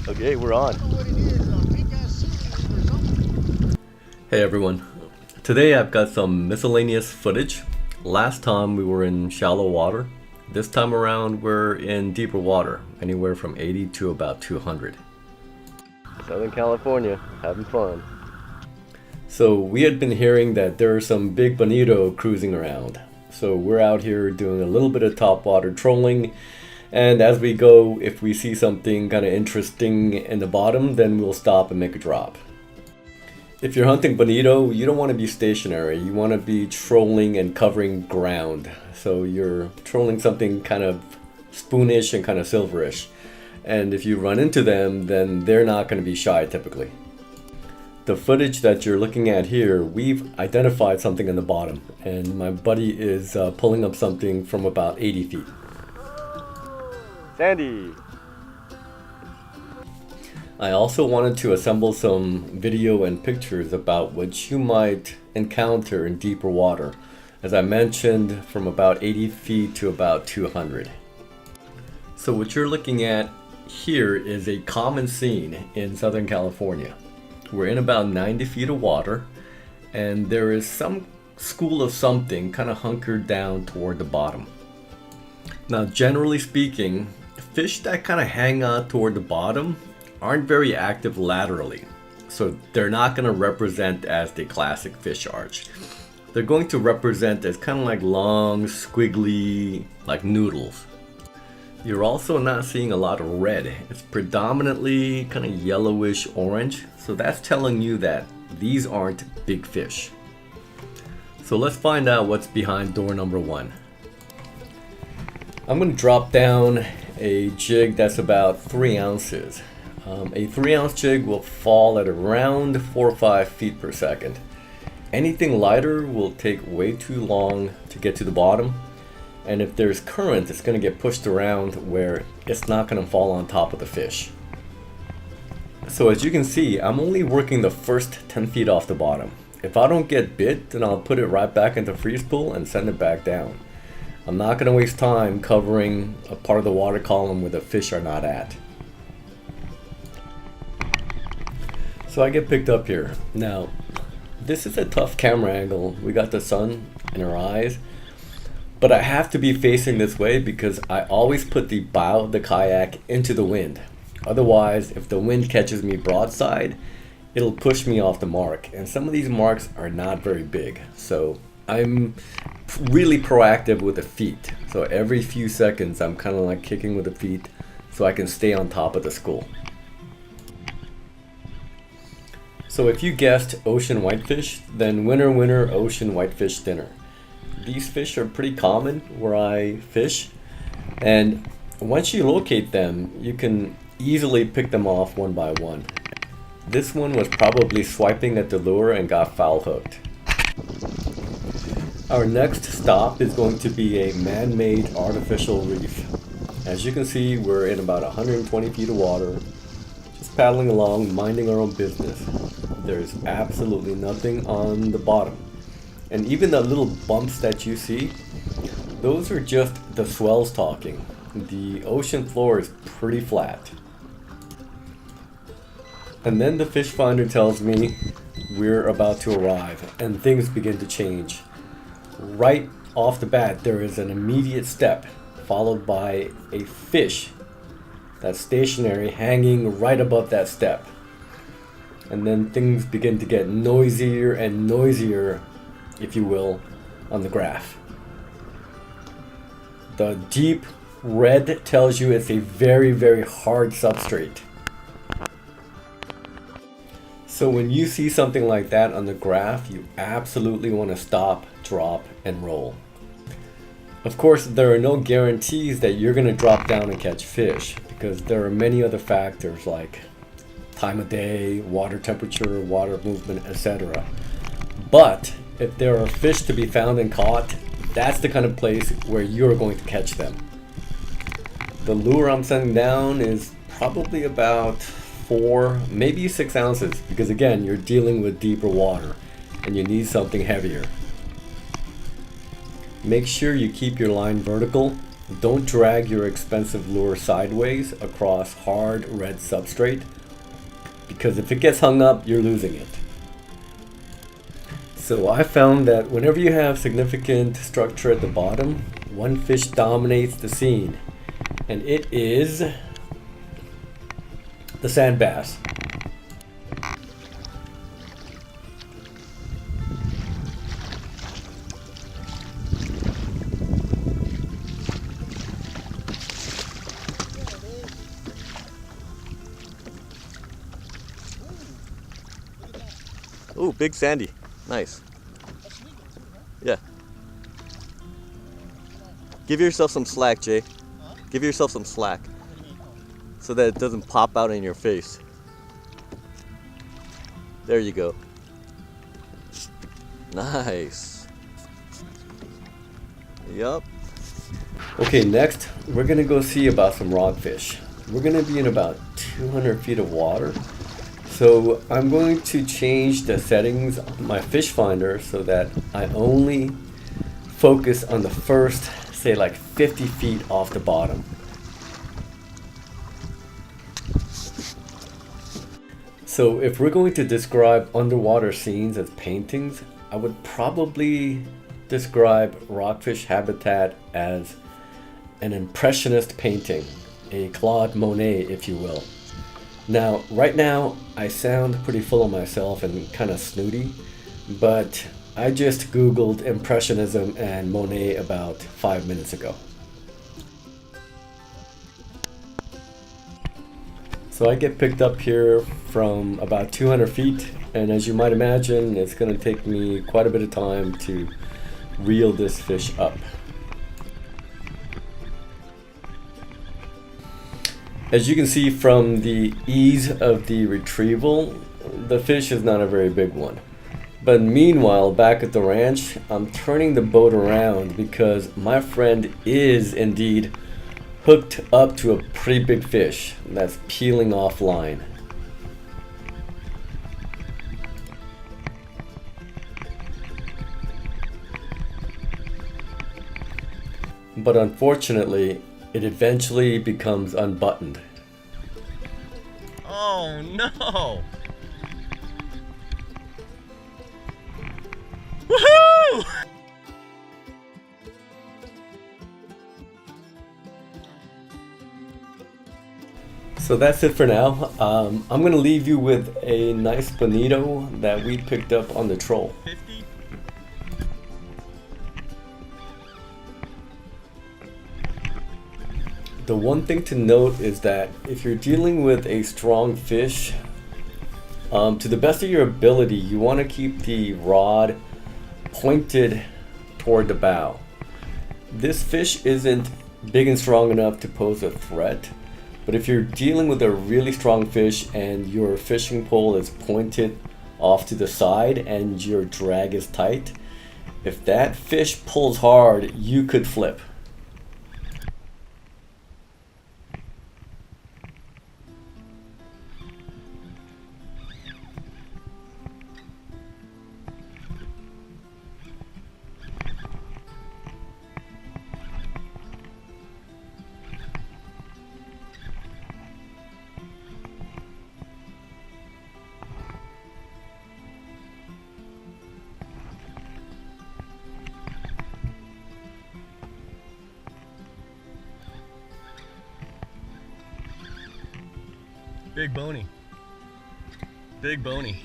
Okay, we're on. Hey everyone. Today I've got some miscellaneous footage. Last time we were in shallow water. This time around we're in deeper water, anywhere from 80 to about 200. Southern California, having fun. So we had been hearing that there are some big Bonito cruising around. So we're out here doing a little bit of topwater trolling. And as we go, if we see something kind of interesting in the bottom, then we'll stop and make a drop. If you're hunting Bonito, you don't want to be stationary. You want to be trolling and covering ground. So you're trolling something kind of spoonish and kind of silverish. And if you run into them, then they're not going to be shy typically. The footage that you're looking at here, we've identified something in the bottom. And my buddy is pulling up something from about 80 feet. Sandy! I also wanted to assemble some video and pictures about what you might encounter in deeper water. As I mentioned, from about 80 feet to about 200. So what you're looking at here is a common scene in Southern California. We're in about 90 feet of water, and there is some school of something kind of hunkered down toward the bottom. Now, generally speaking, fish that kind of hang out toward the bottom aren't very active laterally, so they're not going to represent as the classic fish arch. They're going to represent as kind of like long, squiggly, like noodles. You're also not seeing a lot of red. It's predominantly kind of yellowish orange, so that's telling you that these aren't big fish. So let's find out what's behind door number 1. I'm going to drop down a jig that's about 3 ounces. A 3-ounce jig will fall at around 4 or 5 feet per second. Anything lighter will take way too long to get to the bottom, and if there's current, it's going to get pushed around where it's not going to fall on top of the fish. So as you can see, I'm only working the first 10 feet off the bottom. If I don't get bit, then I'll put it right back into freeze pool and send it back down. I'm not going to waste time covering a part of the water column where the fish are not at. So I get picked up here. Now, this is a tough camera angle. We got the sun in our eyes, but I have to be facing this way because I always put the bow of the kayak into the wind. Otherwise, if the wind catches me broadside, it'll push me off the mark. And some of these marks are not very big. So I'm really proactive with the feet. So every few seconds, I'm kind of like kicking with the feet so I can stay on top of the school. So if you guessed ocean whitefish, then winner winner ocean whitefish dinner. These fish are pretty common where I fish, and once you locate them, you can easily pick them off one by one. This one was probably swiping at the lure and got foul hooked. Our next stop is going to be a man-made artificial reef. As you can see, we're in about 120 feet of water, just paddling along, minding our own business. There's absolutely nothing on the bottom. And even the little bumps that you see, those are just the swells talking. The ocean floor is pretty flat. And then the fish finder tells me we're about to arrive, and things begin to change. Right off the bat, there is an immediate step, followed by a fish that's stationary hanging right above that step. And then things begin to get noisier and noisier, if you will, on the graph. The deep red tells you it's a very, very hard substrate. So when you see something like that on the graph, you absolutely want to stop, drop, and roll. Of course, there are no guarantees that you're going to drop down and catch fish, because there are many other factors like time of day, water temperature, water movement, etc. But if there are fish to be found and caught, that's the kind of place where you're going to catch them. The lure I'm sending down is probably about 4, maybe 6 ounces, because again, you're dealing with deeper water and you need something heavier. Make sure you keep your line vertical Don't drag your expensive lure sideways across hard red substrate, because if it gets hung up, you're losing it. So I found that whenever you have significant structure at the bottom, one fish dominates the scene, and it is the sand bass. Ooh, big sandy. Nice. Yeah. Give yourself some slack, Jay. Give yourself some slack so that it doesn't pop out in your face. There you go. Nice. Yup. Okay, next we're gonna go see about some rockfish. We're gonna be in about 200 feet of water. So I'm going to change the settings on my fish finder so that I only focus on the first, say like 50 feet off the bottom. So if we're going to describe underwater scenes as paintings, I would probably describe rockfish habitat as an impressionist painting, a Claude Monet, if you will. Now, right now, I sound pretty full of myself and kind of snooty, but I just Googled Impressionism and Monet about 5 minutes ago. So I get picked up here from about 200 feet, and as you might imagine, it's going to take me quite a bit of time to reel this fish up. As you can see from the ease of the retrieval, the fish is not a very big one. But meanwhile, back at the ranch, I'm turning the boat around because my friend is indeed hooked up to a pretty big fish that's peeling off line. But unfortunately, it eventually becomes unbuttoned. Oh no! Woohoo! So that's it for now. I'm going to leave you with a nice bonito that we picked up on the troll. 50? The one thing to note is that if you're dealing with a strong fish, to the best of your ability, you want to keep the rod pointed toward the bow. This fish isn't big and strong enough to pose a threat, but if you're dealing with a really strong fish and your fishing pole is pointed off to the side and your drag is tight, if that fish pulls hard, you could flip. Big bony. Big bony.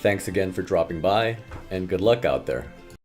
Thanks again for dropping by, and good luck out there.